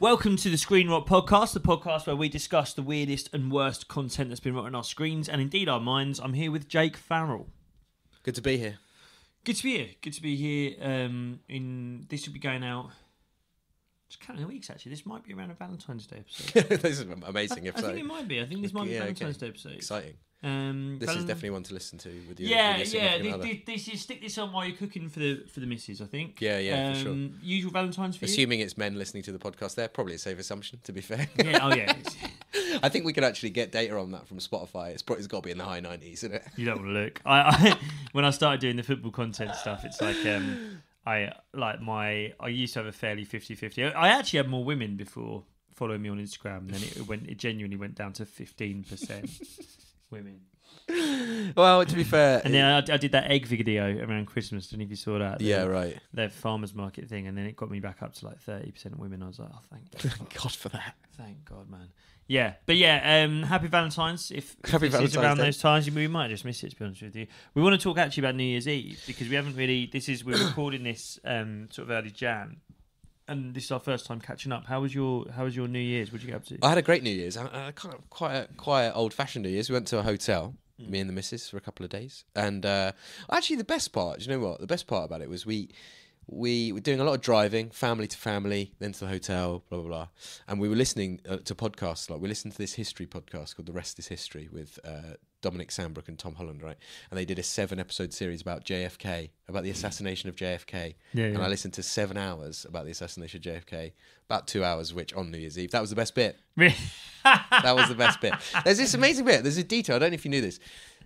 Welcome to the Screen Rot Podcast, the podcast where we discuss the weirdest and worst content that's been written on our screens and indeed our minds. I'm here with Jake Farrell. Good to be here. Good to be here. Good to be here. This will be going out. Just counting the weeks, actually. This might be around a Valentine's Day episode. This is an amazing episode. I think it might be. I think this might be a Valentine's Day episode. Exciting. This is definitely one to listen to with your This is stick this on while you're cooking for the missus, I think. Yeah, for sure. Usual Valentine's for you? Assuming it's men listening to the podcast, there probably a safe assumption. To be fair. Yeah. I think we could actually get data on that from Spotify. It's got to be in the high 90s, isn't it? You don't want to look. I when I started doing the football content stuff, it's like I used to have a fairly 50-50. I actually had more women before following me on Instagram, and then it genuinely went down to 15% women. Well, to be fair, and then I did that egg video around Christmas. Don't know if you saw that. Right. Their farmers market thing, and then it got me back up to like 30% women. I was like, oh, thank God for that. Thank God, man. Yeah, but happy Valentine's. If happy Valentine's it's around Day. Those times, we might just miss it. To be honest with you, we want to talk actually about New Year's Eve because we haven't really. We're recording this sort of early Jan. And this is our first time catching up. How was your New Year's? What did you get up to? I had a great New Year's. Kind of quite old-fashioned New Year's. We went to a hotel, me and the missus, for a couple of days. And actually, the best part, do you know what? The best part about it was we were doing a lot of driving, family to family, then to the hotel, blah, blah, blah. And we were listening to podcasts. Like we listened to this history podcast called The Rest is History with Dominic Sandbrook and Tom Holland, right? And they did a 7-episode series about JFK, about the assassination of JFK. Yeah. And I listened to 7 hours about the assassination of JFK, about 2 hours of which on New Year's Eve. That was the best bit. That was the best bit. There's this amazing bit. There's a detail. I don't know if you knew this.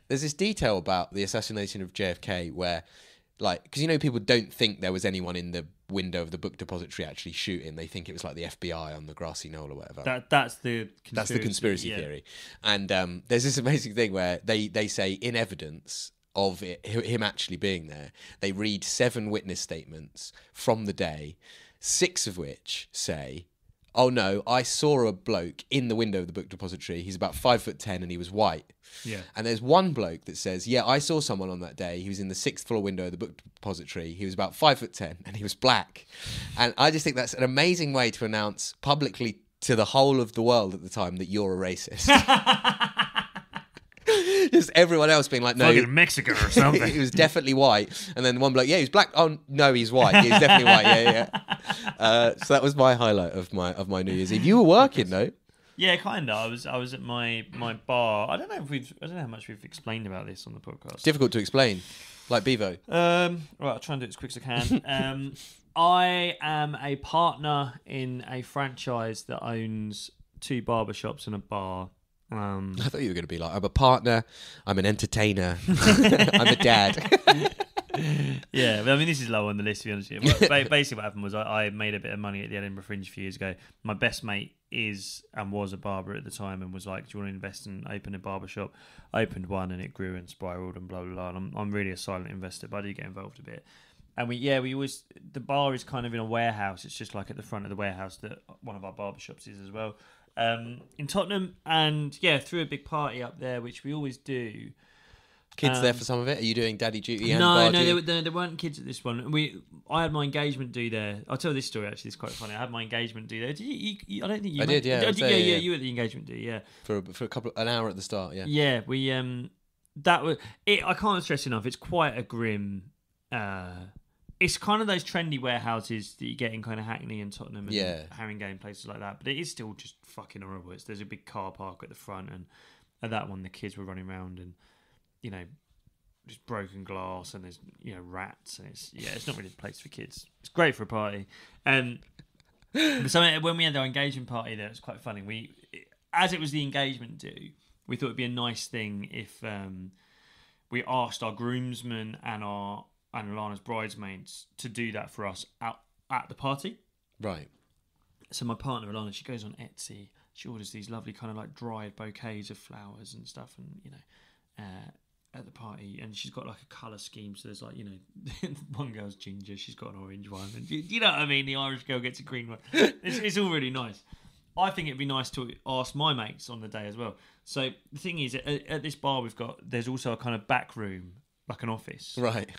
There's this detail about the assassination of JFK where, like, because people don't think there was anyone in the window of the book depository actually shooting. They think it was like the FBI on the grassy knoll or whatever. That's the conspiracy theory. And there's this amazing thing where they say in evidence of him actually being there, they read 7 witness statements from the day, 6 of which say, oh no, I saw a bloke in the window of the book depository. He's about 5'10" and he was white. Yeah. And there's one bloke that says, yeah, I saw someone on that day. He was in the 6th floor window of the book depository. He was about 5'10" and he was black. And I just think that's an amazing way to announce publicly to the whole of the world at the time that you're a racist. Just everyone else being like, no, fucking Mexican or something. He was definitely white. And then one bloke, yeah, he's black. Oh no, he's white. He's definitely white. Yeah. So that was my highlight of my New Year's Eve. You were working though. Yeah, kind of. I was at my bar. I don't know how much we've explained about this on the podcast. It's difficult to explain, like Bevo. Right, I'll try and do it as quick as I can. I am a partner in a franchise that owns 2 barbershops and a bar. I thought you were going to be like, I'm a partner, I'm an entertainer, I'm a dad. Yeah, but I mean, this is low on the list, to be honest with you. Basically, what happened was I made a bit of money at the Edinburgh Fringe a few years ago. My best mate is and was a barber at the time and was like, do you want to invest and open a barber shop? I opened one and it grew and spiraled and blah, blah, blah. And I'm really a silent investor, but I do get involved a bit. And we always, the bar is kind of in a warehouse. It's just like at the front of the warehouse that one of our barbershops is as well. In Tottenham, and threw a big party up there, which we always do. Kids there for some of it? Are you doing daddy duty and bar duty? No, there weren't kids at this one. I had my engagement do there. I'll tell this story actually. It's quite funny. I had my engagement do there. Did you I don't think you. I did. Yeah. You were at the engagement do. Yeah. For an hour at the start. Yeah. Yeah. We that was it. I can't stress enough. It's quite a grim. It's kind of those trendy warehouses that you get in kind of Hackney and Tottenham and Haringey, places like that. But it is still just fucking horrible. There's a big car park at the front, and at that one the kids were running around and just broken glass and there's rats and it's not really a place for kids. It's great for a party. So when we had our engagement party there, it was quite funny. As it was the engagement do, we thought it'd be a nice thing if we asked our groomsmen and Alana's bridesmaids to do that for us at the party. Right. So my partner Alana, she goes on Etsy. She orders these lovely kind of like dried bouquets of flowers and stuff, and at the party, and she's got like a colour scheme. So there's like one girl's ginger, she's got an orange one, and you know what I mean. The Irish girl gets a green one. It's all really nice. I think it'd be nice to ask my mates on the day as well. So the thing is, at this bar there's also a kind of back room, like an office, right?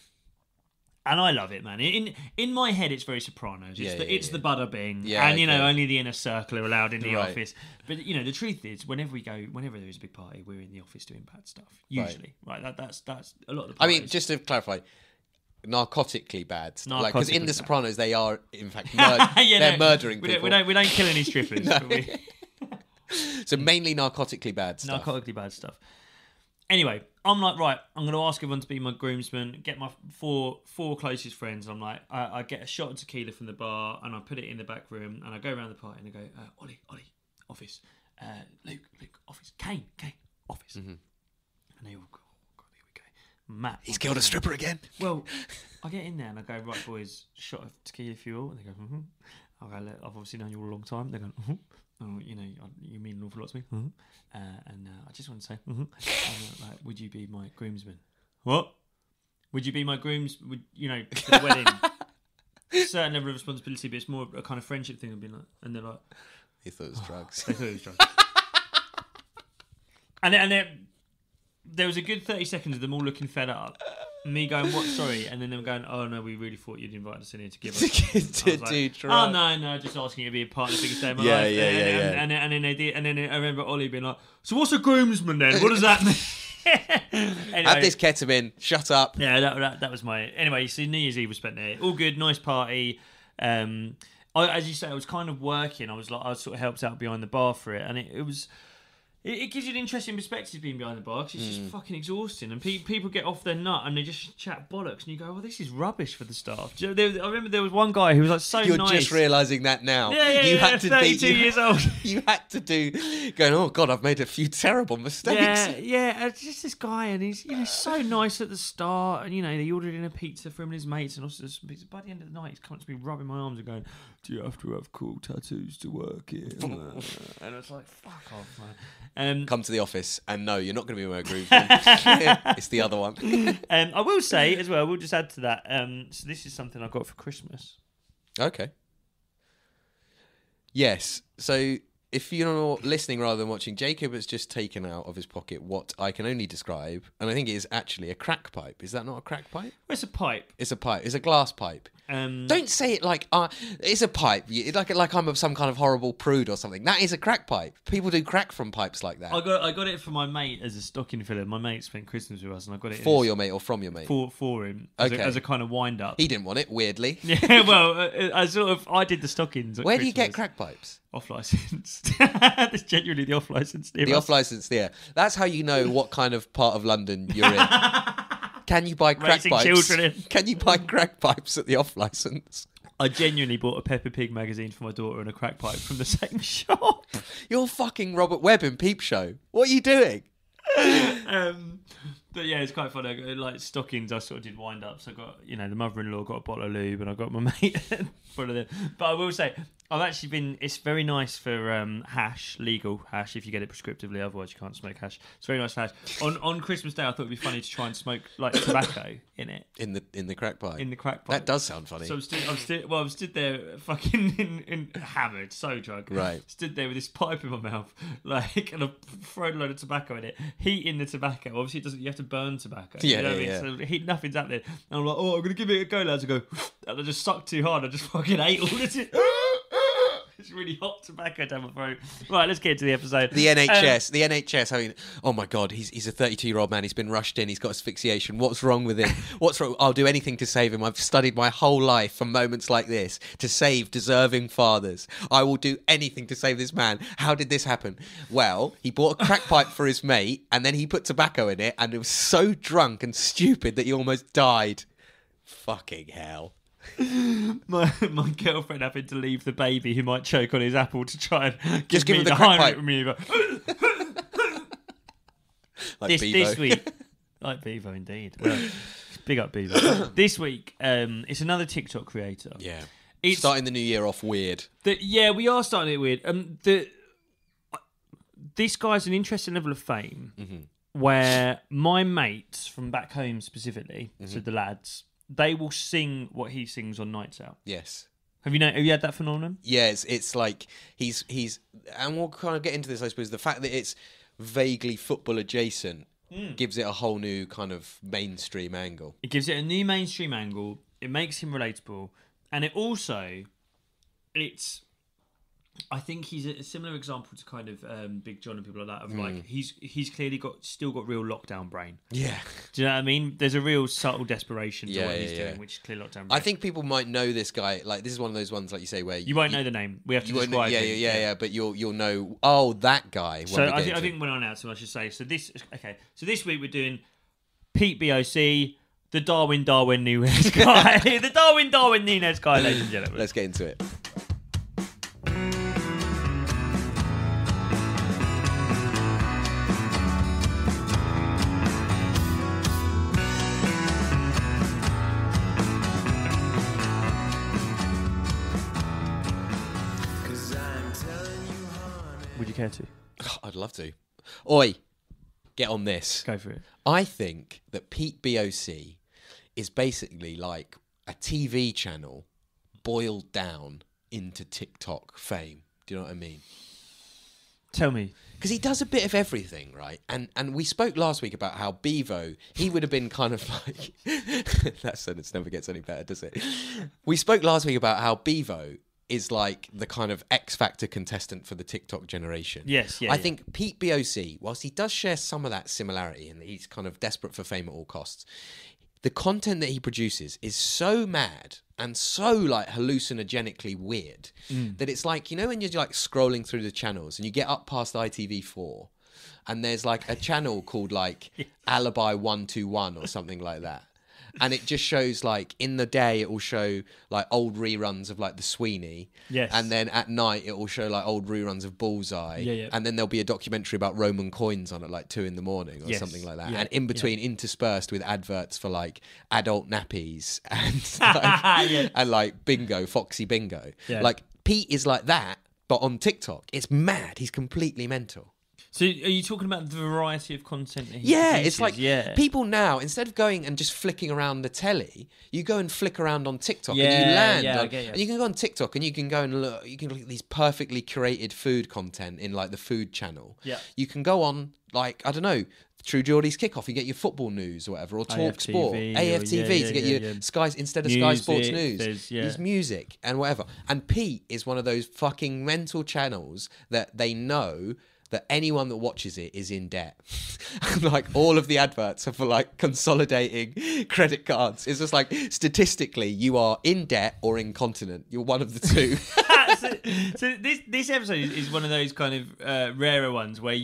And I love it, man. In my head, it's very Sopranos. It's the bada bing, Yeah, and okay. only the inner circle are allowed in the office. But the truth is, whenever there is a big party, we're in the office doing bad stuff. Usually, right? That's a lot of the parties. I mean, just to clarify, narcotically bad stuff. Like, because in the Sopranos, they are in fact they're murdering people. We don't kill any strippers. No. But So mainly narcotically bad stuff. Narcotically bad stuff. Anyway, I'm like, right, I'm going to ask everyone to be my groomsman, get my four closest friends. I'm like, I get a shot of tequila from the bar and I put it in the back room and I go around the party and I go, Ollie, office. Luke, office. Kane, office. Mm-hmm. And they all go, oh, God, here we go. Matt. He's killed a stripper again. Well, I get in there and I go, right, boys, shot of tequila if you will. And they go, mm-hmm. I go, look, I've obviously known you all a long time. They go, mm-hmm. Oh, you mean an awful lot to me. Mm-hmm. And I just want to say, mm-hmm. Like, would you be my groomsman? What? Would you be my grooms? For the wedding? A certain level of responsibility, but it's more a kind of friendship thing. I've been like, and they're like, he thought it was drugs. They thought it was drugs. and there was a good 30 seconds of them all looking fed up. Me going, what? Sorry, and then them going, oh no, we really thought you'd invite us in here to give us to do drugs. Oh no, just asking you to be a part of the biggest day of my Yeah, life. yeah. And then they did, and then I remember Ollie being like, so what's a groomsman then? What does that mean? Anyway, Have this ketamine. Shut up. Yeah, that was my. Anyway, so New Year's Eve was spent there. All good, nice party. As you say, I was kind of working. I sort of helped out behind the bar for it, and it was. It gives you an interesting perspective being behind the bar because it's just fucking exhausting, and people get off their nut and they just chat bollocks, and you go, "Well, this is rubbish for the staff." I remember there was one guy who was like so You're nice. just realising that now. Yeah, you had to 32 years old. You had to going. Oh God, I've made a few terrible mistakes. Yeah. It's just this guy, and he's so nice at the start, and they ordered in a pizza for him and his mates, and also some pizza. By the end of the night, he's coming to me, rubbing my arms and going, "Do you have to have cool tattoos to work here?" And I was like, "Fuck off, man." Come to the office, and no, you're not going to be my groomsman. It's the other one. I will say as well, we'll just add to that. So this is something I got for Christmas. Okay. Yes. So if you're listening rather than watching, Jacob has just taken out of his pocket what I can only describe, and I think it is actually a crack pipe. Is that not a crack pipe? Well, it's a pipe. It's a pipe. It's a glass pipe. Don't say it like it's a pipe. Like I'm some kind of horrible prude or something. That is a crack pipe. People do crack from pipes like that. I got it for my mate as a stocking filler. My mate spent Christmas with us, and I got it for your mate or from your mate. For him. As a kind of wind up. He didn't want it. Weirdly. Yeah. Well, I did the stockings. Where do you get crack pipes? Off license. That's genuinely the off license. The off license, yeah. That's how you know what kind of part of London you're in. Can you buy crack pipes? Children in. Can you buy crack pipes at the off license? I genuinely bought a Peppa Pig magazine for my daughter and a crack pipe from the same shop. You're fucking Robert Webb in Peep Show. What are you doing? But yeah, it's quite funny. Like stockings, I sort of did wind ups. I got, the mother-in-law got a bottle of lube, and I got my mate one of them. But I will say, I've actually been. It's very nice for hash, legal hash, if you get it prescriptively. Otherwise, you can't smoke hash. It's very nice for hash. On Christmas Day, I thought it'd be funny to try and smoke like tobacco in it. In the crack pipe. In the crack pipe. That does sound funny. So I'm stood there, fucking in hammered, so drunk. Right. Stood there with this pipe in my mouth, and I've thrown a load of tobacco in it, heating the tobacco. Obviously, it doesn't. You have to burn tobacco. Yeah, you know what I mean? So nothing's up there. And I'm like, I'm gonna give it a go, lads. I go, and I just sucked too hard. I just fucking ate all this. It's really hot tobacco down my throat. Right, let's get into the episode. The NHS having, oh my God, he's a 32-year-old man. He's been rushed in. He's got asphyxiation. What's wrong with him? What's wrong? I'll do anything to save him. I've studied my whole life for moments like this to save deserving fathers. I will do anything to save this man. How did this happen? Well, he bought a crack pipe for his mate, and then he put tobacco in it, and it was so drunk and stupid that he almost died. Fucking hell. My girlfriend happened to leave the baby who might choke on his apple to try and just give me him the the crack pipe. remover. Like this week, like Bevo indeed. Well, big up Bevo. This week, it's another TikTok creator. Yeah, it's starting the new year off weird. We are starting it weird. This guy's an interesting level of fame, where my mates from back home specifically, so the lads. They will sing what he sings on nights out. Yes. Have you had that phenomenon? Yeah, it's like he's and we'll kind of get into this, I suppose. The fact that it's vaguely football adjacent gives it a whole new kind of mainstream angle. It gives it a new mainstream angle. It makes him relatable, and it also, I think he's a similar example to kind of Big John and people like that. Of like he's clearly still got real lockdown brain. Yeah. Do you know what I mean? There's a real subtle desperation to what he's doing, which is clear lockdown brain. I think people might know this guy. Like this is one of those ones, like you say, where you won't know the name. We have to describe him. Yeah. But you'll know. Oh, that guy. So I think we're on out. So I should say. So this week we're doing Pete BOC, the Darwin Nunez guy, the Darwin Nunez guy, ladies and gentlemen. Let's get into it. Would you care to? I'd love to. Oi, get on this. Go for it. I think that Pete BOC is basically like a TV channel boiled down into TikTok fame. Do you know what I mean? Tell me. Because he does a bit of everything, right? And we spoke last week about how Bevo, he would have been kind of like... That sentence never gets any better, does it? We spoke last week about how Bevo is like the kind of X Factor contestant for the TikTok generation. Yes, I think Pete BOC, whilst he does share some of that similarity and he's kind of desperate for fame at all costs, the content that he produces is so mad and so like hallucinogenically weird that it's like, you know, when you're like scrolling through the channels and you get up past ITV4 and there's like a channel called like Alibi 121 or something like that. And it just shows like in the day it will show like old reruns of like the Sweeney. Yes. And then at night it will show like old reruns of Bullseye. Yeah. And then there'll be a documentary about Roman coins on at like 2 a.m. or something like that. And in between interspersed with adverts for like adult nappies and like, and like bingo, Foxy Bingo. Yeah. Like Pete is like that, but on TikTok. It's mad. He's completely mental. So are you talking about the variety of content that he produces? It's like people now, instead of going and just flicking around the telly, you go and flick around on TikTok and you land on, and you can go on TikTok and you can go and look at these perfectly curated food content in like the food channel. Yeah. You can go on like, I don't know, True Geordie's Kickoff, you get your football news or whatever, or Talk Sport, AFTV to get your Sky, instead of Sky Sports News, use music and whatever. And Pete is one of those fucking mental channels that they know that anyone that watches it is in debt. Like all of the adverts are for like consolidating credit cards. It's just like statistically you are in debt or incontinent. You're one of the two. so this episode is one of those kind of rarer ones where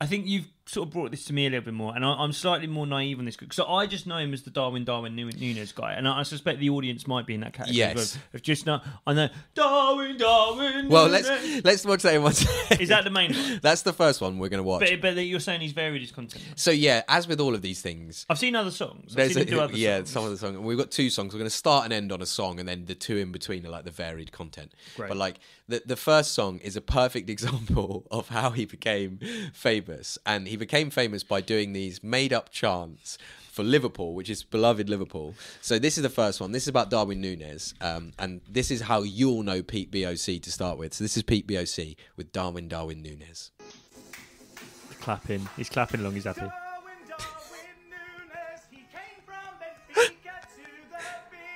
I think you've sort of brought this to me a little bit more, and I'm slightly more naive on this. So I just know him as the Darwin Nunez guy, and I suspect the audience might be in that category. Yes. Of just not, I know Darwin. Well, let's watch that in one second. Is that the main one? That's the first one we're going to watch. But you're saying he's varied his content. So yeah, as with all of these things, I've seen other songs. I've seen him do other songs. Some of the songs. We've got 2 songs. We're going to start and end on a song, and then the 2 in between are like the varied content. Great. But like the first song is a perfect example of how he became famous, and he became famous by doing these made-up chants for Liverpool, which is beloved Liverpool. So this is the first one. This is about Darwin Nunez, and this is how you'll know Pete BOC to start with. So this is Pete BOC with Darwin Nunez. Clapping. He's clapping along. He's happy.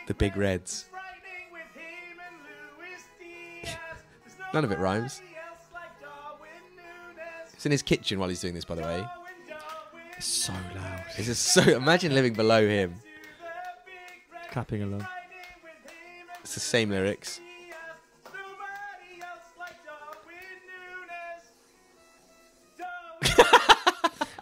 The Big Reds. None of it rhymes. It's in his kitchen while he's doing this, by the way. It's so loud. It's just so. Imagine living below him. Clapping along. It's the same lyrics.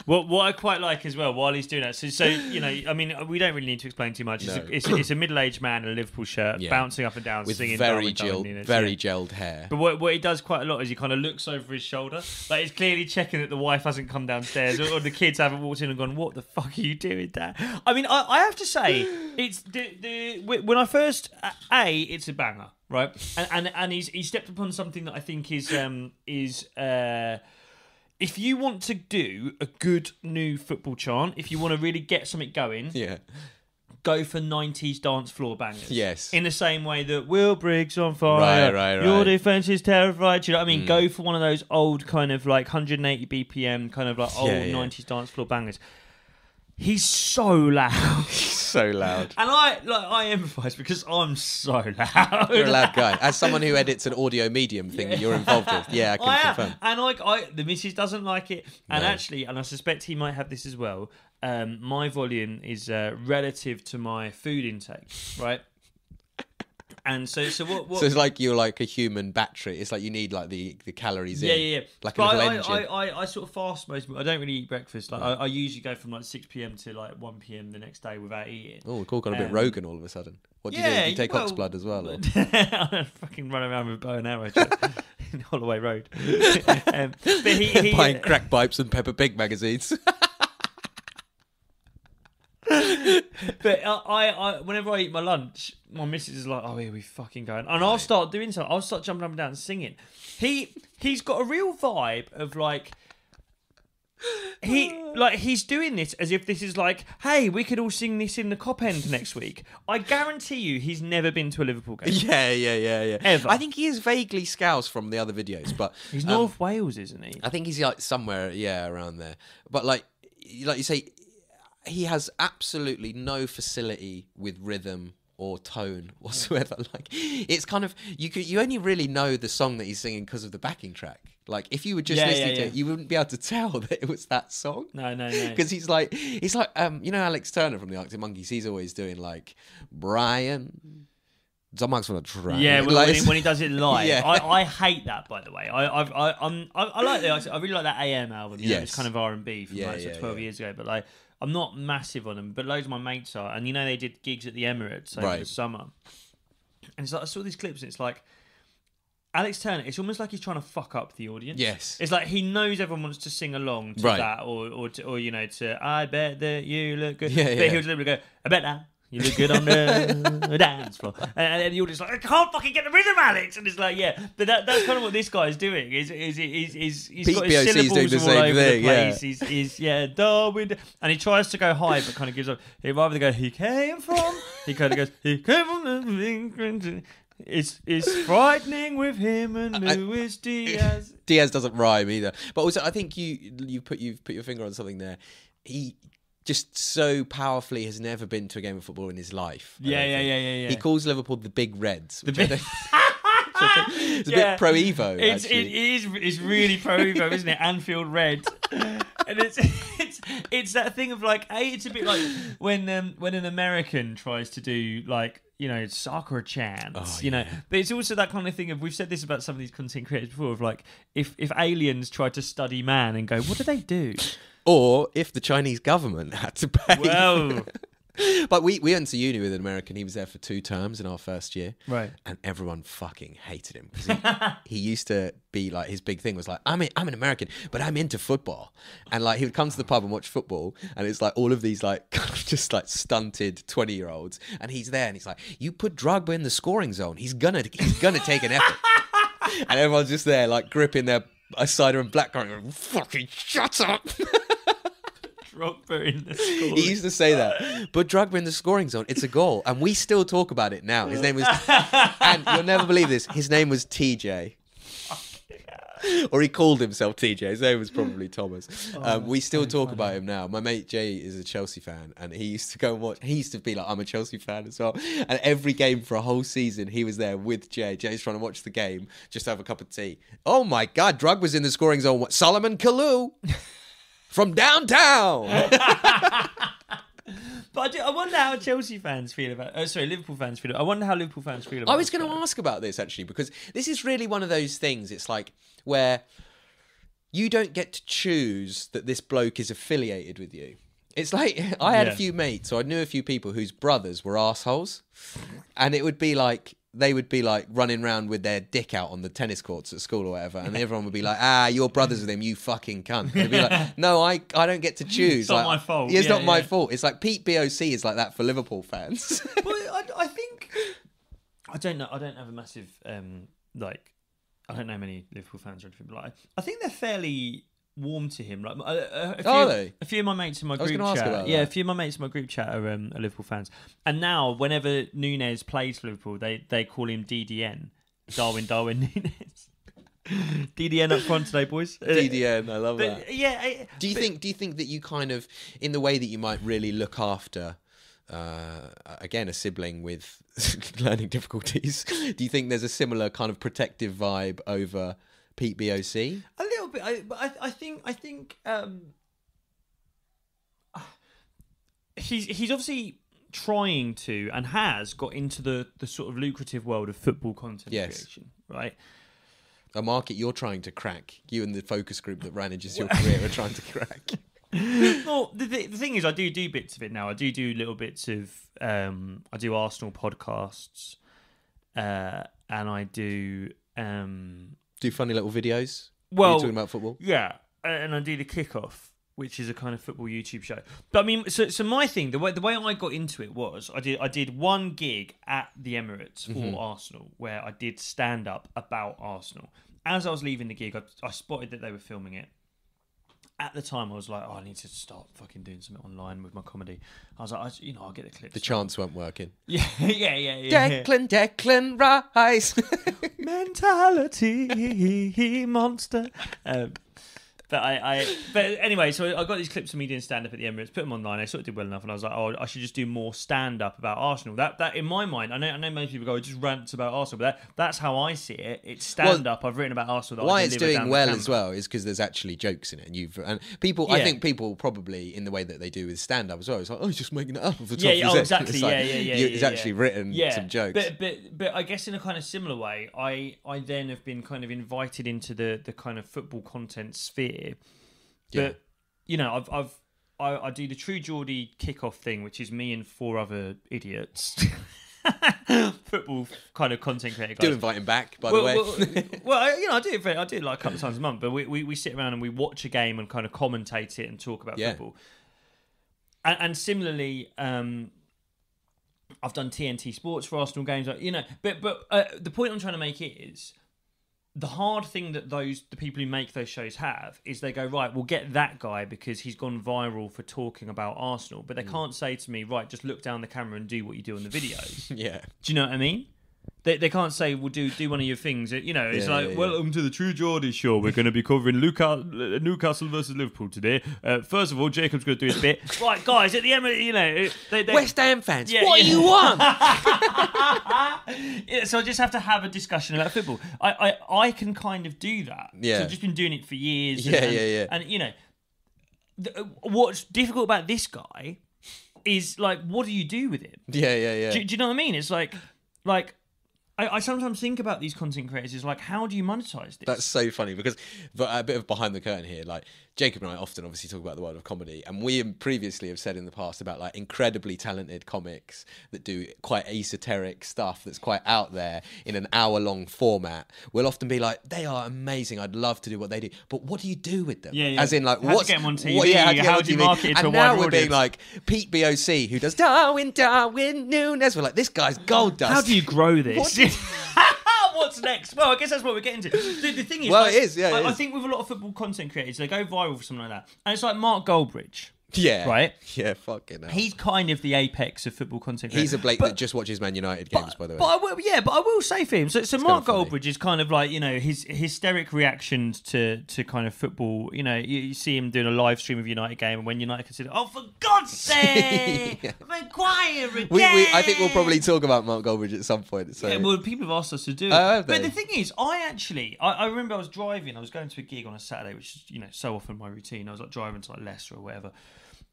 What I quite like as well while he's doing that, so you know, I mean, we don't really need to explain too much. It's a middle-aged man in a Liverpool shirt, bouncing up and down, with singing very Nunez, gelled hair. But what he does quite a lot is he kind of looks over his shoulder, like he's clearly checking that the wife hasn't come downstairs or the kids haven't walked in and gone, "What the fuck are you doing, Dad?" I mean, I have to say, it's when I first it's a banger, right? And he stepped upon something that I think is. If you want to do a good new football chant, if you want to really get something going, go for 90s dance floor bangers. Yes. In the same way that Will Briggs on fire, right. Your defence is terrified. Do you know what I mean? Go for one of those old kind of like 180 BPM kind of like old 90s dance floor bangers. He's so loud. So loud. And I empathise because I'm so loud. You're a loud guy. As someone who edits an audio medium thing that you're involved with, I can confirm. And the missus doesn't like it. And actually, and I suspect he might have this as well, my volume is relative to my food intake, right? And so what? So it's like you're like a human battery. It's like you need like the calories in. Yeah. Like but a little engine. I sort of fast most. I don't really eat breakfast. Like I usually go from like 6 p.m. to like 1 p.m. the next day without eating. Oh, we've all gone a bit Rogan all of a sudden. What do you do? Do you take ox blood as well? Or? I don't fucking run around with a bow and arrow in Holloway Road. But he buying crack pipes and Peppa Pig magazines. But I whenever I eat my lunch, my missus is like, "Oh, here we fucking going," and I'll start doing something. I'll start jumping up and down and singing. He's got a real vibe of like he's doing this as if this is like, hey, we could all sing this in the Cop End next week. I guarantee you, he's never been to a Liverpool game. Yeah. Ever. I think he is vaguely Scouse from the other videos, but he's North Wales, isn't he? I think he's like somewhere, around there. But like you say. He has absolutely no facility with rhythm or tone whatsoever. Like it's kind of you only really know the song that he's singing because of the backing track. Like if you were just listening to it, you wouldn't be able to tell that it was that song. No. Because he's like Alex Turner from the Arctic Monkeys. He's always doing like Brian. Someone's gonna try. Yeah, when he does it live, Yeah. I hate that. By the way, I like that. I really like that AM album. You know, it's kind of R&B from 12 years ago. But like, I'm not massive on them. But loads of my mates are, and they did gigs at the Emirates over the summer. And it's like I saw these clips, and it's like Alex Turner. It's almost like he's trying to fuck up the audience. Yes, it's like he knows everyone wants to sing along to that, or to I bet that you look good. Yeah, but he was literally go, I bet that. You look good on the dance floor. And then you're just like, I can't fucking get the rhythm, Alex. And it's like, but that's kind of what this guy's doing. He's got his syllables doing the all same over thing, the place. He's Darwin. And he tries to go high, but kind of gives up. He'd rather go, he came from. He kind of goes, he came from the. It's frightening with him and Luis Diaz. Diaz doesn't rhyme either. But also, I think you've put your finger on something there. He just so powerfully has never been to a game of football in his life. Yeah. He calls Liverpool the Big Reds. It's a bit pro Evo. It's really pro Evo, isn't it? Anfield Red, and it's that thing of like, it's a bit like when an American tries to do like soccer chants, but it's also that kind of thing of, we've said this about some of these content creators before, of like if aliens tried to study man and go, what do they do? Or if the Chinese government had to pay. Well, but we went to uni with an American. He was there for 2 terms in our first year. Right. And everyone fucking hated him. Because he used to be like, his big thing was like, I'm an American, but I'm into football. And like, he would come to the pub and watch football. And it's like all of these like, kind of just like stunted 20-year-olds. And he's there and he's like, you put Drogba in the scoring zone. He's gonna take an effort. And everyone's just there like gripping their cider and black going, fucking shut up. Drogba in the scoring. He used to say that. But Drogba in the scoring zone, it's a goal. And we still talk about it now. His name was, and you'll never believe this, his name was TJ. Or he called himself TJ. His name was probably Thomas. We still talk about him now. My mate Jay is a Chelsea fan, and he used to go and watch. He used to be like, I'm a Chelsea fan as well. And every game for a whole season, he was there with Jay. Jay's trying to watch the game, just have a cup of tea. Oh my God, Drogba was in the scoring zone. What? Solomon Kalou from downtown. But I wonder how Chelsea fans feel about. Liverpool fans feel. I wonder how Liverpool fans feel about. I was going to ask about this actually, because this is really one of those things. It's like where you don't get to choose that this bloke is affiliated with you. It's like I had a few mates, so I knew a few people whose brothers were arseholes, and it would be like they would be like running around with their dick out on the tennis courts at school or whatever, and everyone would be like, your brother's with him, you fucking cunt. And they'd be like, no, I don't get to choose. It's not my fault. It's not my fault. It's like Pete BOC is like that for Liverpool fans. Well, I think I don't know. I don't have a massive I don't know many Liverpool fans or anything, but I think they're fairly warm to him. Like, are they? A few of my mates in my group chat. A few of my mates in my group chat are Liverpool fans. And now, whenever Nunez plays for Liverpool, they call him DDN, Darwin Nunez. DDN up front today, boys. DDN, I love that. Yeah. Do you think that you kind of, in the way that you might really look after, again, a sibling with learning difficulties, do you think there's a similar kind of protective vibe over Pete BOC? A little bit, but I think he's obviously trying to and has got into the sort of lucrative world of football content creation, right? A market you're trying to crack. You and the focus group that manages your career are trying to crack. Well, the thing is, I do bits of it now. I do little bits of. I do Arsenal podcasts, and I do funny little videos. Well, talking about football. Yeah, and I do the Kickoff, which is a kind of football YouTube show. But I mean, so my thing, the way I got into it was I did one gig at the Emirates for Arsenal where I did stand up about Arsenal. As I was leaving the gig, I spotted that they were filming it. At the time, I was like, I need to start fucking doing something online with my comedy. I was like, I'll get the clips. The chants weren't working. Yeah. Declan Rice. Mentality monster. But anyway, so I got these clips of me doing stand up at the Emirates, put them online. I sort of did well enough, and I was like, I should just do more stand up about Arsenal. That in my mind, I know most people go, just rants about Arsenal, but that's how I see it. It's stand up. I've written about Arsenal. Why it's doing well as well is because there's actually jokes in it, and people. Yeah. I think people probably in the way that they do with stand up as well. It's like, he's just making it up off the top of his head. Exactly. It's actually written some jokes. But I guess in a kind of similar way, I then have been kind of invited into the kind of football content sphere. But I do the True Geordie Kickoff thing, which is me and 4 other idiots, football kind of content creator guys. Do invite him back, by the way. I do it like a couple of times a month. But we sit around and we watch a game and kind of commentate it and talk about football. And similarly, I've done TNT Sports for Arsenal games, But the point I'm trying to make is, the hard thing that the people who make those shows have is they go, right, we'll get that guy because he's gone viral for talking about Arsenal. But they can't say to me, right, just look down the camera and do what you do on the videos. Yeah. Do you know what I mean? They can't say, well, do one of your things. It's welcome to the True Geordie show. We're going to be covering Newcastle versus Liverpool today. First of all, Jacob's going to do his bit. Right, guys, at the end, West Ham fans, what do you want? So I just have to have a discussion about football. I can kind of do that. Yeah. So I've just been doing it for years. Yeah. And what's difficult about this guy is, like, what do you do with him? Yeah. Do you know what I mean? It's like. I sometimes think about these content creators, like, how do you monetize this? That's so funny because, but a bit of behind the curtain here, like Jacob and I often obviously talk about the world of comedy, and we previously have said in the past about like incredibly talented comics that do quite esoteric stuff that's quite out there in an hour-long format. We'll often be like, they are amazing. I'd love to do what they do, but what do you do with them? Yeah. As in, like, how do you get them on TV? How do you market it to a wider audience? And now we're being like Pete BOC, who does Darwin Nunez. We're like, this guy's gold dust. How do you grow this? What's next? Well, I guess that's what we're getting to. The thing is, well, it is. Yeah, I think with a lot of football content creators, they go viral for something like that, and it's like Mark Goldbridge. Yeah. Right? Yeah, fucking hell. He's kind of the apex of football content creators. He's a Blake that just watches Man United games, by the way. But I will say for him, so Mark Goldbridge is kind of like, his hysteric reactions to kind of football. You see him doing a live stream of United game, and when United consider, oh, for God's sake, Maguire again. I think we'll probably talk about Mark Goldbridge at some point. So. Yeah, well, people have asked us to do it. But the thing is, I remember I was driving, I was going to a gig on a Saturday, which is, so often my routine. I was like driving to like Leicester or whatever.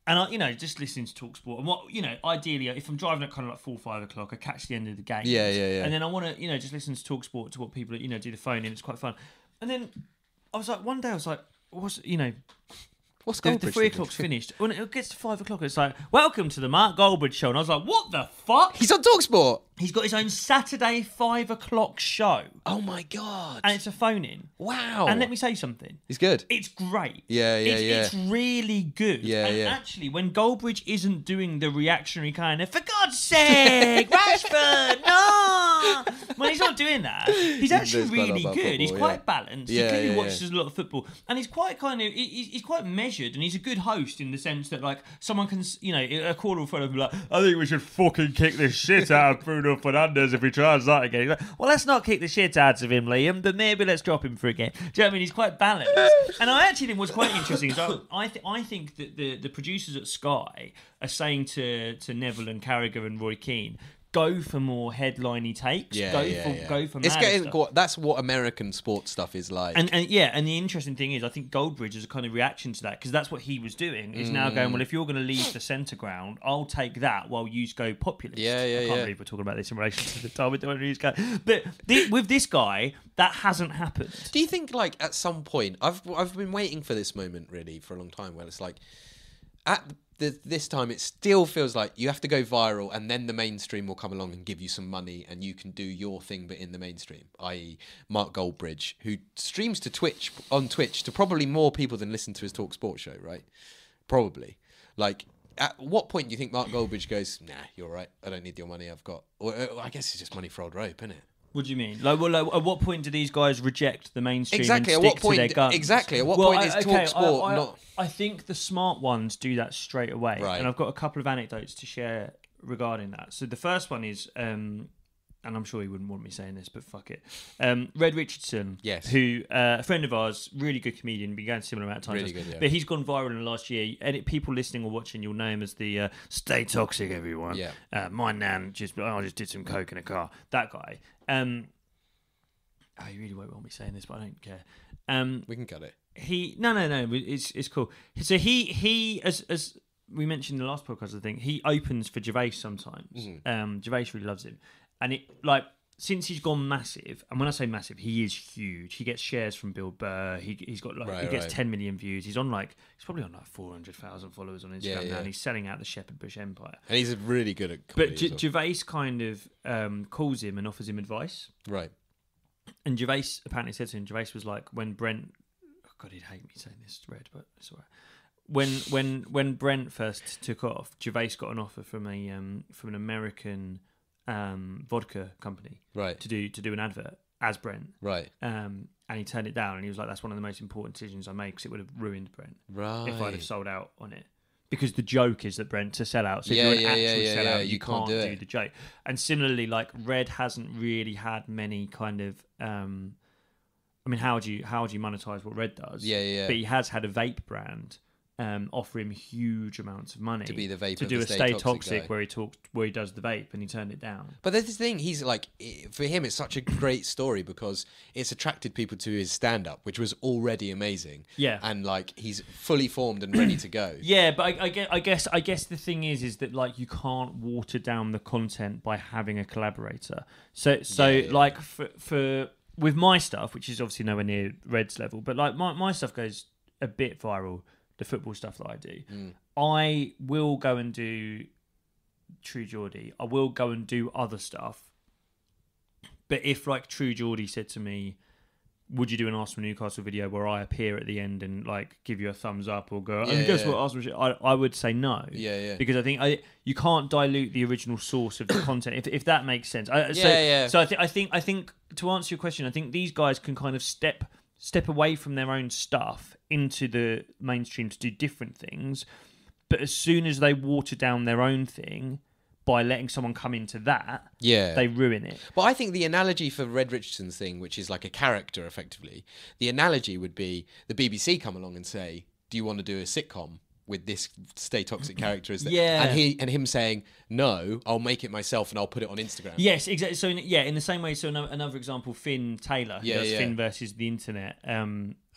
And I, just listening to TalkSport, and what ideally, if I'm driving at kind of like 4 or 5 o'clock, I catch the end of the game. Yeah. And then I want to, just listen to TalkSport, to what people, do the phone in. It's quite fun. And then I was like, one day I was like, what's the 3 o'clock's finished. When it gets to 5 o'clock, it's like, welcome to the Mark Goldbridge show. And I was like, what the fuck? He's on TalkSport. He's got his own Saturday 5 o'clock show. Oh my God. And it's a phone in. Wow. And let me say something. He's good. It's great. Yeah. It's really good. And actually, when Goldbridge isn't doing the reactionary kind of, for God's sake, Rashford, no! When he's not doing doing that. He's actually really good. Football, he's quite balanced. Yeah, he clearly yeah, watches a lot of football, and he's quite he's quite measured, and he's a good host in the sense that like someone can, you know, a caller will phone up and be like, I think we should fucking kick the shit out of Bruno Fernandes if he tries that again. He's like, well, let's not kick the shit out of him, Liam, but maybe let's drop him for a game. Do you know what I mean? He's quite balanced. And I actually think what's quite interesting is I think that the producers at Sky are saying to Neville and Carragher and Roy Keane, go for more headliney takes. Go for it's mad getting stuff. That's what American sports stuff is like. And the interesting thing is, I think Goldbridge is a kind of reaction to that, because that's what he was doing. Is now going, well, if you're going to leave the centre ground, I'll take that while you go populist. I can't believe we're talking about this in relation to the Darwin Darwin Nunez guy. But with this guy, that hasn't happened. Do you think, like, at some point, I've been waiting for this moment really for a long time, where it's like, this time it still feels like you have to go viral and then the mainstream will come along and give you some money and you can do your thing but in the mainstream, i.e. Mark Goldbridge, who streams to Twitch to probably more people than listen to his Talk Sports show, right? Probably. Like, at what point do you think Mark Goldbridge goes, nah, you're right, I don't need your money, I've got... Or, I guess it's just money for old rope, isn't it? What do you mean? Like, at what point do these guys reject the mainstream exactly, and at stick what point, to their guns? Exactly. At what point is Talk Sport not... I think the smart ones do that straight away. Right. And I've got a couple of anecdotes to share regarding that. So the first one is, and I'm sure he wouldn't want me saying this, but fuck it. Red Richardson, yes, who a friend of ours, really good comedian, been going a similar amount of times. Really good, yeah. But he's gone viral in the last year. And people listening or watching, you'll know him as the Stay Toxic, everyone. Yeah. My nan just did some coke in a car. That guy. You really won't want me saying this, but I don't care. We can cut it. No. It's cool. So he as we mentioned in the last podcast, I think he opens for Gervais sometimes. Mm-hmm. Gervais really loves him, and it like since he's gone massive. And when I say massive, he is huge. He gets shares from Bill Burr. He's got he gets 10 million views. He's probably on like 400,000 followers on Instagram now. And he's selling out the Shepherd Bush empire. And he's really good at comedy. But Gervais kind of calls him and offers him advice. Right. And Gervais apparently said to him, Gervais was like, when Brent... Oh God, he'd hate me saying this, Red, but it's all right. When Brent first took off, Gervais got an offer from an American vodka company, right, to do an advert as Brent, right, and he turned it down, and he was like, that's one of the most important decisions I made, because it would have ruined Brent, right, if I'd have sold out on it. Because the joke is that Brent to sell out. So if you're an actual sellout, you can't do the joke. And similarly, like Red hasn't really had many kind of. I mean, how would you monetize what Red does? Yeah. But he has had a vape brand offer him huge amounts of money to be the vape to do a Stay Toxic where he does the vape, and he turned it down. But there's this thing, he's like, for him it's such a great story because it's attracted people to his stand-up, which was already amazing. Yeah, and like he's fully formed and ready to go. Yeah, but I guess the thing is that like you can't water down the content by having a collaborator. So like for with my stuff, which is obviously nowhere near Red's level, but like my stuff goes a bit viral. The football stuff that I do, I will go and do True Geordie. I will go and do other stuff. But if like True Geordie said to me, would you do an Arsenal Newcastle video where I appear at the end and like give you a thumbs up or go, guess what, Arsenal? I would say no. Yeah. Because I think you can't dilute the original source of the content if that makes sense. So I think to answer your question, I think these guys can kind of step away from their own stuff into the mainstream to do different things, but as soon as they water down their own thing by letting someone come into that, they ruin it. But I think the analogy for Red Richardson's thing, which is like a character effectively, the analogy would be the BBC come along and say, do you want to do a sitcom with this Stay Toxic character? And him saying, no, I'll make it myself and I'll put it on Instagram. Yes, exactly. So in the same way, so another example, Finn Taylor, who does Finn versus the Internet.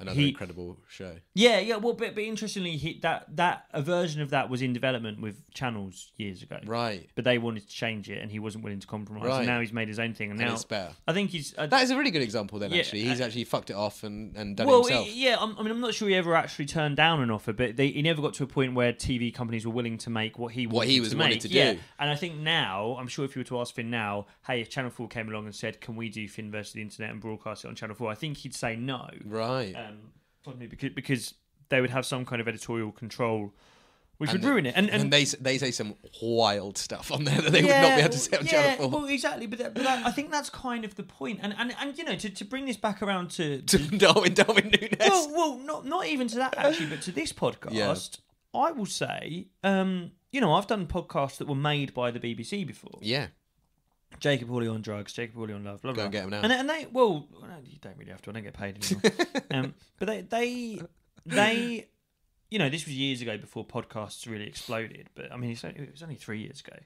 Another incredible show. Yeah. Well, but interestingly, that a version of that was in development with channels years ago. Right. But they wanted to change it, and he wasn't willing to compromise. Right. And now he's made his own thing, and now it's better. I think he's. That is a really good example. Then actually, he's actually fucked it off and done it himself. I'm not sure he ever actually turned down an offer, but he never got to a point where TV companies were willing to make what he wanted to do. Yeah. And I think now, I'm sure if you were to ask Finn now, hey, if Channel 4 came along and said, can we do Finn versus the Internet and broadcast it on Channel 4? I think he'd say no. Right. Because they would have some kind of editorial control which would ruin it. And they say some wild stuff on there that they would not be able to say on Channel 4. Well, exactly. But I think that's kind of the point. And you know, to bring this back around to Darwin Nunez. Well, not even to that actually, but to this podcast, I will say, you know, I've done podcasts that were made by the BBC before. Yeah. Jacob Hawley on drugs, Jacob Hawley on love, blah, blah. Go and get them now. And they, well, you don't really have to. I don't get paid anymore. But they, you know, this was years ago before podcasts really exploded. But I mean, it was only 3 years ago.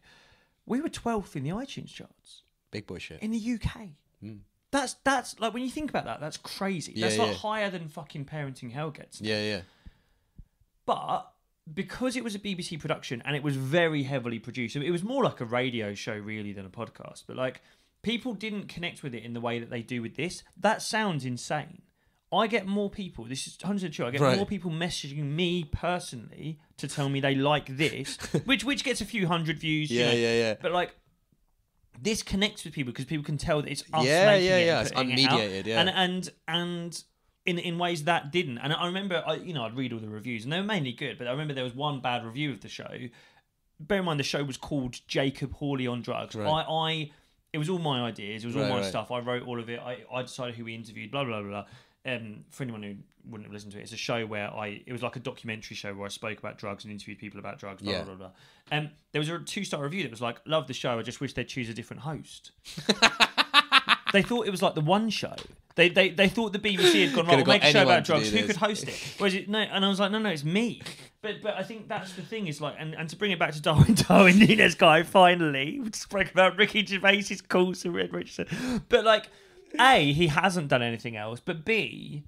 We were 12th in the iTunes charts. Big boy shit. In the UK. Mm. That's like, when you think about that, that's crazy. That's like higher than fucking Parenting Hell gets. Yeah. But because it was a BBC production and it was very heavily produced, it was more like a radio show really than a podcast. But like, people didn't connect with it in the way that they do with this. That sounds insane. I get more people, this is 100% true, I get more people messaging me personally to tell me they like this, which gets a few hundred views. Yeah. But like, this connects with people because people can tell that it's us making it. It's unmediated, And in ways that didn't. And I remember, I'd read all the reviews, and they were mainly good, but I remember there was one bad review of the show. Bear in mind, the show was called Jacob Hawley on drugs. Right. It was all my ideas. It was all my stuff. I wrote all of it. I decided who we interviewed, blah, blah, blah. For anyone who wouldn't have listened to it, it's a show where it was like a documentary show where I spoke about drugs and interviewed people about drugs, blah, blah, blah, blah. There was a 2-star review that was like, love the show, I just wish they'd choose a different host. They thought it was like the One Show. They thought the BBC had gone, right, we'll make a show about drugs. Who could host it? Whereas no, and I was like, no, it's me. But I think that's the thing is like, and to bring it back to Darwin Nunez guy, finally, we spoke about Ricky Gervais's calls to Red Richardson. But like, A, he hasn't done anything else. But B,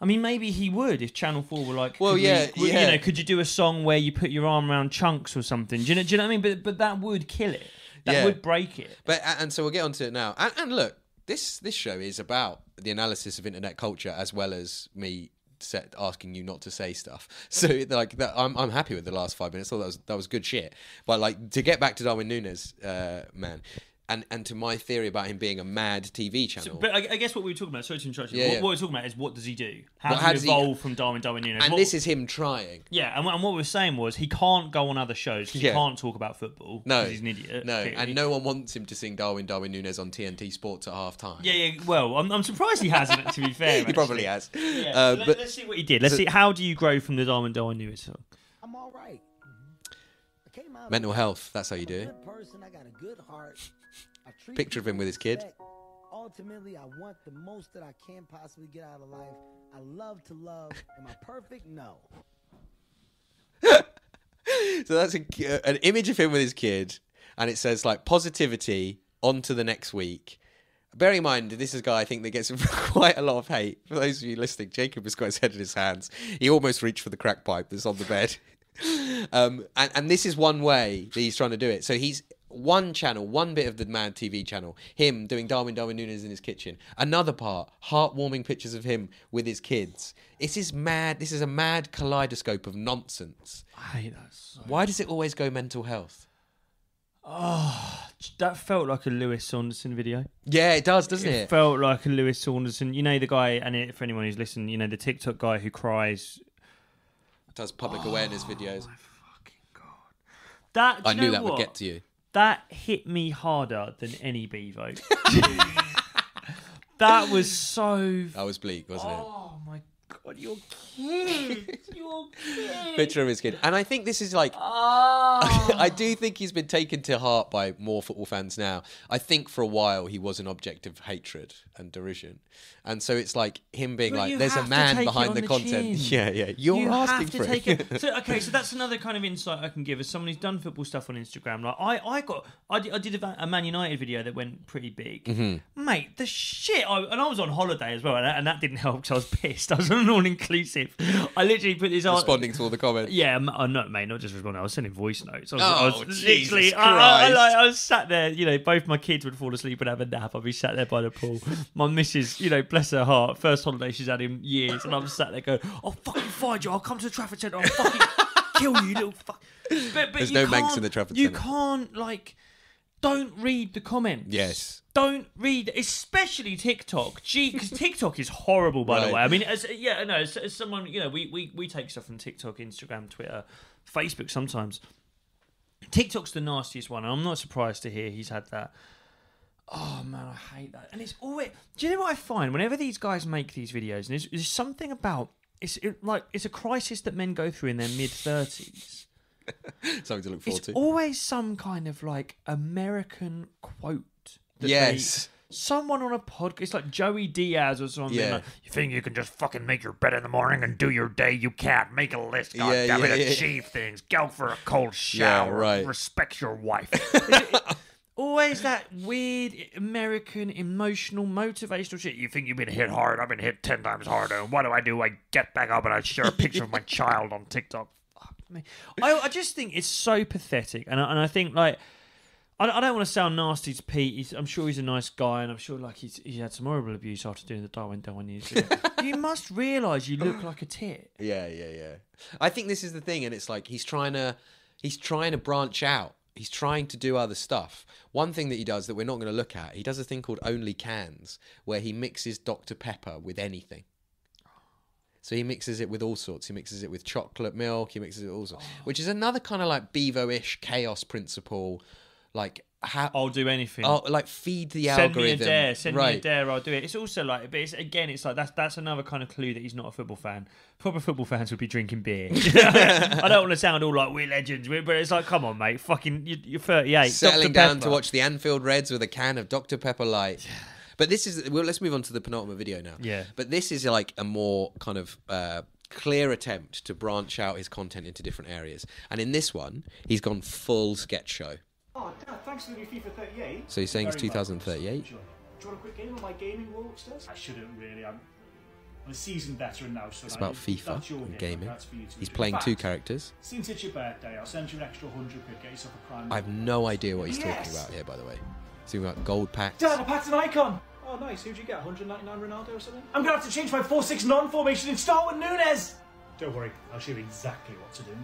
I mean, maybe he would if Channel 4 were like, you know, could you do a song where you put your arm around Chunks or something? Do you know what I mean? But that would kill it. That would break it. But and so we'll get onto it now. And look, this show is about the analysis of internet culture as well as me asking you not to say stuff. So like that, I'm happy with the last 5 minutes. I thought that was good shit. But like, to get back to Darwin Nunez, man. And to my theory about him being a mad TV channel. But I guess what we were talking about, sorry to interrupt you, what we're talking about is what does he do? How does he evolve from Darwin Nunez? And this is him trying. Yeah, and what we were saying was he can't go on other shows because he can't talk about football because he's an idiot. No, clearly. And no one wants him to sing Darwin Nunez on TNT Sports at half time. Yeah, well, I'm surprised he hasn't, to be fair. He probably has. Yeah, but let's see what he did. Let's see, how do you grow from the Darwin Nunez song? I'm all right. Mental health, that's how you do it. I got a good heart. Picture of him with his kid. Ultimately, I want the most that I can possibly get out of life. I love to love. Am I perfect? No. So that's an image of him with his kid, and it says like positivity on to the next week. Bearing in mind, this is a guy I think that gets quite a lot of hate. For those of you listening, Jacob has got his head in his hands. He almost reached for the crack pipe that's on the bed. And this is one way that he's trying to do it. So he's one channel, one bit of the mad TV channel, him doing Darwin Nunez in his kitchen. Another part, heartwarming pictures of him with his kids. This is a mad kaleidoscope of nonsense. I hate that so Why does it always go mental health? Oh, that felt like a Lewis Saunderson video. Yeah, it does, doesn't it? It felt like a Lewis Saunderson. You know the guy, and for anyone who's listening, you know the TikTok guy who cries. Does public awareness videos. My fucking God. I knew that would get to you. That hit me harder than any B vote. That was so... That was bleak, wasn't it? Oh my God, your kid. Your kid. Picture of his kid. And I think this is like... I do think he's been taken to heart by more football fans now. I think for a while he was an object of hatred and derision. And so it's like him being like, there's a man behind the content. Yeah. You're asking for it. So that's another kind of insight I can give as someone who's done football stuff on Instagram. Like I did a Man United video that went pretty big. Mm-hmm. Mate, the shit. And I was on holiday as well, and that didn't help because I was pissed. I was on an all-inclusive. I literally put this... Responding to all the comments. Yeah, no, mate, not just responding. I was sending voice notes. I was literally... Jesus Christ. I was sat there, you know, both my kids would fall asleep and have a nap. I'd be sat there by the pool. My missus, you know, bless her heart, first holiday she's had in years, and I'm sat there going, I'll fucking find you, I'll come to the Trafford Centre, I'll fucking kill you, little fuck. But there's no Manx in the Trafford Centre. You can't, like, don't read the comments. Yes. Don't read, especially TikTok. Because TikTok is horrible, by the way. I mean, as someone, you know, we take stuff from TikTok, Instagram, Twitter, Facebook sometimes. TikTok's the nastiest one, and I'm not surprised to hear he's had that. Oh man, I hate that. And it's always. Do you know what I find? Whenever these guys make these videos, and there's something about it's a crisis that men go through in their mid-30s. Something to look forward to. It's always some kind of like American quote. Someone on a podcast, it's like Joey Diaz or something. Yeah. Like, you think you can just fucking make your bed in the morning and do your day? You can't. Make a list. God damn it, achieve things. Go for a cold shower. Yeah, right. Respect your wife. Always that weird American emotional motivational shit. You think you've been hit hard? I've been hit 10 times harder. And what do? I get back up and I share a picture of my child on TikTok. Fuck me. I just think it's so pathetic. And I think like. I don't want to sound nasty to Pete. I'm sure he's a nice guy, and I'm sure like he had some horrible abuse after doing the Darwin Darwin Nunez. You must realise you look like a tit. Yeah. I think this is the thing, and it's like he's trying to branch out. He's trying to do other stuff. One thing that he does that we're not going to look at, he does a thing called Only Cans, where he mixes Dr. Pepper with anything. So he mixes it with all sorts. He mixes it with chocolate milk. He mixes it with all sorts, which is another kind of like Bevo-ish chaos principle. Like I'll do anything. Oh, like feed the algorithm. Send me a dare. I'll do it. It's also like, but it's like that's another kind of clue that he's not a football fan. Proper football fans would be drinking beer. I don't want to sound all like we're legends, but it's like, come on, mate, fucking, you're 38. Settling down to watch the Anfield Reds with a can of Dr. Pepper Light. But this is let's move on to the penultimate video now. Yeah. But this is like a more kind of clear attempt to branch out his content into different areas. And in this one, he's gone full sketch show. Oh, Dad, thanks for the new FIFA 38. So you're saying it's 2038? Do you want a quick game on my gaming wall upstairs? I shouldn't really. I'm a seasoned veteran now, so it's about FIFA and gaming. He's playing two characters. Since it's your birthday, I'll send you an extra 100 quid, get yourself a prime. I have no idea what he's talking about here, by the way. He's talking about gold packs. Dad, I packed an icon! Oh, nice. Who'd you get? 199 Ronaldo or something? I'm going to have to change my 4-6-9 formation and start with Nunez! Don't worry, I'll show you exactly what to do.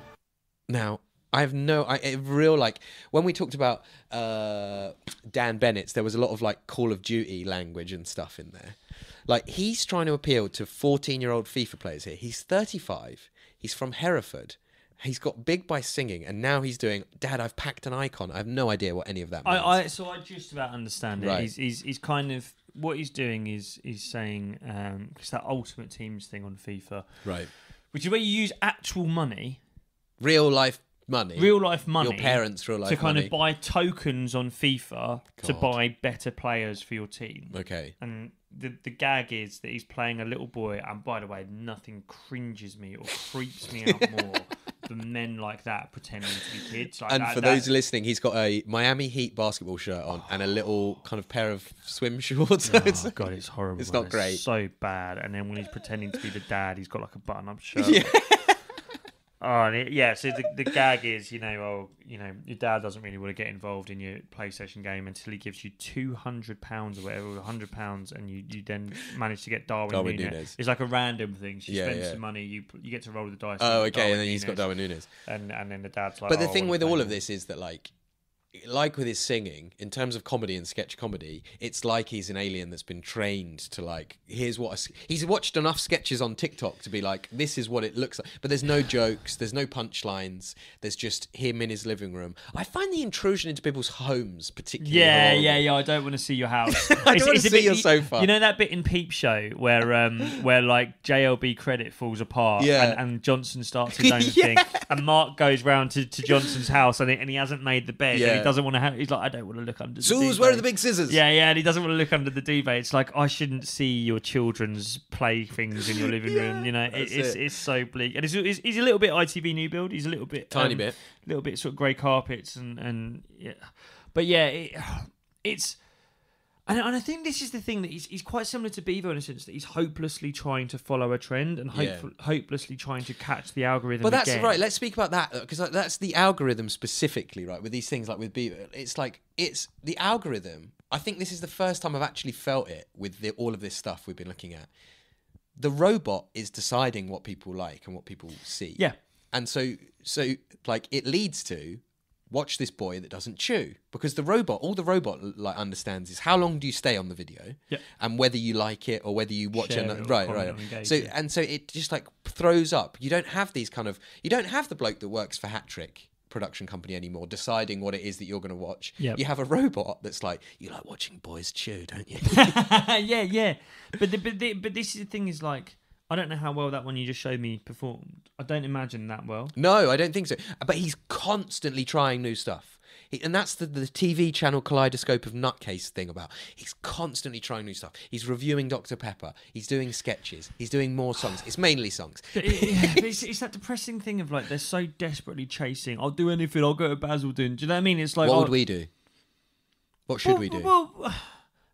Now, I have when we talked about Dan Bennett's, there was a lot of like Call of Duty language and stuff in there. Like he's trying to appeal to 14-year-old FIFA players here. He's 35. He's from Hereford. He's got big by singing, and now he's doing, Dad, I've packed an icon. I have no idea what any of that means. So I just about understand it. Right. He's kind of, what he's doing is saying, it's that Ultimate Teams thing on FIFA. Right. Which is where you use actual money. Real life money. Your parents' real life money. To kind of buy tokens on FIFA to buy better players for your team. Okay. And the gag is that he's playing a little boy, and by the way, nothing cringes me or creeps me out more than men like that pretending to be kids. Like and for those listening, he's got a Miami Heat basketball shirt on and a little kind of pair of swim shorts. Oh, God, it's horrible. It's not great. It's so bad. And then when he's pretending to be the dad, he's got like a button-up shirt. Yeah. Oh, yeah. So the gag is, your dad doesn't really want to get involved in your PlayStation game until he gives you £200 or whatever, £100, and you then manage to get Darwin Nunez. It's like a random thing. So you spend some money, you get to roll the dice. Oh, okay, and then he's got Darwin Nunez. And then the dad's like. But the thing with all of this is that like with his singing, in terms of comedy and sketch comedy, it's like he's an alien that's been trained to like, he's watched enough sketches on TikTok to be like, this is what it looks like. But there's no jokes, there's no punchlines, there's just him in his living room. I find the intrusion into people's homes particularly horrible. Yeah, I don't want to see your house. I don't want to see your sofa. You know that bit in Peep Show where like JLB credit falls apart and Johnson starts his own thing, and Mark goes round to Johnson's house and he hasn't made the bed. Yeah. He doesn't want to have. He's like, I don't want to look under the duvet. Where are the big scissors? Yeah, and he doesn't want to look under the duvet. It's like, I shouldn't see your children's playthings in your living room. You know, it's so bleak. And he's a little bit ITV new build. He's a little bit a little bit sort of grey carpets and yeah. But yeah, it's. And I think this is the thing, that he's quite similar to Bevo in a sense that he's hopelessly trying to follow a trend and hopelessly trying to catch the algorithm. But that's again. right. Let's speak about that, because that's the algorithm specifically, right? With these things like with Bevo, it's the algorithm. I think this is the first time I've actually felt it with all of this stuff we've been looking at. The robot is deciding what people like and what people see. Yeah. And so like it leads to watch this boy that doesn't chew, because all the robot like understands is how long do you stay on the video, and whether you like it or whether you watch it. Right. So it just like throws up. You don't have the bloke that works for Hat Trick production company anymore deciding what it is that you're going to watch. You have a robot that's like, you like watching boys chew, don't you? yeah. But this is the thing, is like, I don't know how well that one you just showed me performed. I don't imagine that well. No, I don't think so. But he's constantly trying new stuff. And that's the TV channel kaleidoscope of nutcase thing about. He's constantly trying new stuff. He's reviewing Dr. Pepper. He's doing sketches. He's doing more songs. It's mainly songs. It's that depressing thing of like, they're so desperately chasing, I'll do anything, I'll go to Basildon. Do you know what I mean? It's like, what would we do? What should we do?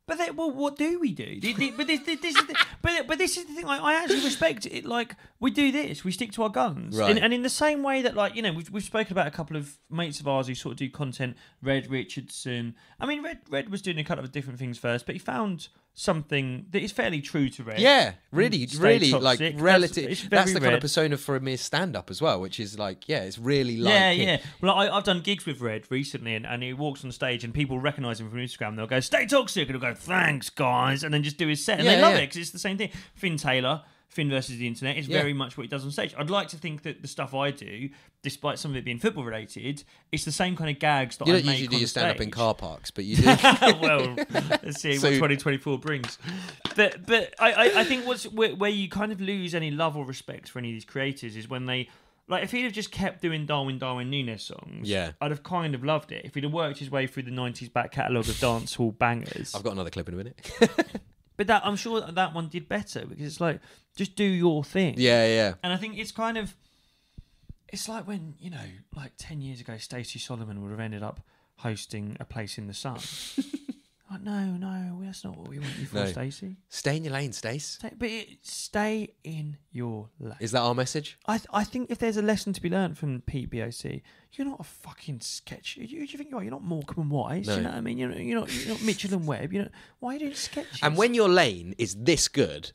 But what do we do? But this is the thing. I actually respect it. Like, we do this. We stick to our guns. Right. And in the same way that, like, you know, we've spoken about a couple of mates of ours who sort of do content. Red Richardson. I mean, Red was doing a couple of different things first, but he found something that is fairly true to Red. Yeah, really, like relative. That's the kind Red of persona for him, his stand-up as well, which is like, it's really like yeah. Well, I've done gigs with Red recently, and he walks on stage, and people recognise him from Instagram. They'll go, "Stay toxic," and he'll go, "Thanks, guys," and then just do his set, and they love it because it's the same thing. Finn Taylor. Finn versus the internet is very much what he does on stage. I'd like to think that the stuff I do, despite some of it being football related, it's the same kind of gags that I make on stage. You don't usually do your stand-up in car parks, but you do. Well, let's see what 2024 brings. But I think where you kind of lose any love or respect for any of these creators is when they, like, if he'd have just kept doing Darwin Nunez songs, I'd have kind of loved it. If he'd have worked his way through the 90s back catalogue of dancehall bangers. I've got another clip in a minute. But I'm sure that one did better, because it's like, just do your thing. Yeah. And I think it's kind of, it's like when, you know, like 10 years ago, Stacey Solomon would have ended up hosting A Place in the Sun. Like, no, that's not what we want you for, Stacey. Stay in your lane, Stace. Stay in your lane. Is that our message? I think if there's a lesson to be learned from Pete BOC, you're not a fucking sketch. Who do you think you are? You're not Morecambe and Wise. No. You know what I mean? You're not Mitchell and Webb. Why are you doing sketches? And when your lane is this good.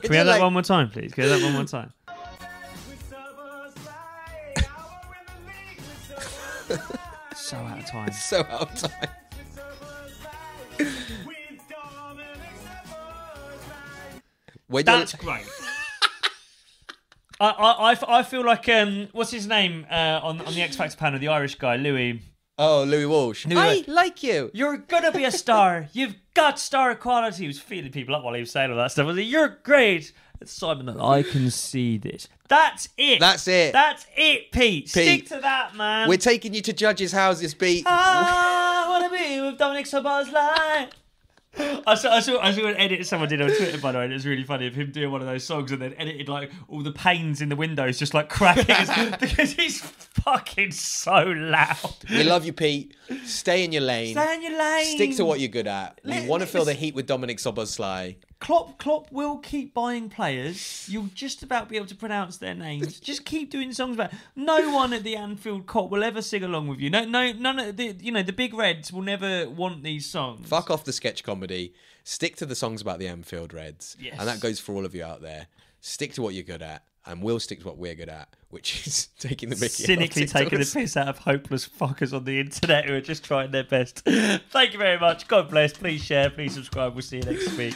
Can we have that one more time, please? Can we have that one more time? So out of time. So out of time. That's great. I feel like what's his name on the X Factor panel? The Irish guy, Louis. Oh, Louis Walsh. I like you. You're gonna be a star. You've got star quality. He was feeling people up while he was saying all that stuff. I was like, you're great. It's Simon, I can see this. That's it. That's it, Pete. Stick to that, man. We're taking you to judges' houses, Pete. I wanna be with Dominic Soboslai. I saw an edit someone did on Twitter, by the way, and it was really funny, of him doing one of those songs and then edited like all the panes in the windows just like cracking because he's fucking so loud. We love you, Pete. Stay in your lane. Stay in your lane. Stick to what you're good at. We want to feel the heat with Dominic Soboslai. Klopp will keep buying players. You'll just about be able to pronounce their names. Just keep doing songs about it. No one at the Anfield Cop will ever sing along with you. No, none of the the big Reds will never want these songs. Fuck off the sketch comedy. Stick to the songs about the Anfield Reds. Yes. And that goes for all of you out there. Stick to what you're good at, and we'll stick to what we're good at, which is taking the mickey. Cynically taking the piss out of hopeless fuckers on the internet who are just trying their best. Thank you very much. God bless. Please share. Please subscribe. We'll see you next week.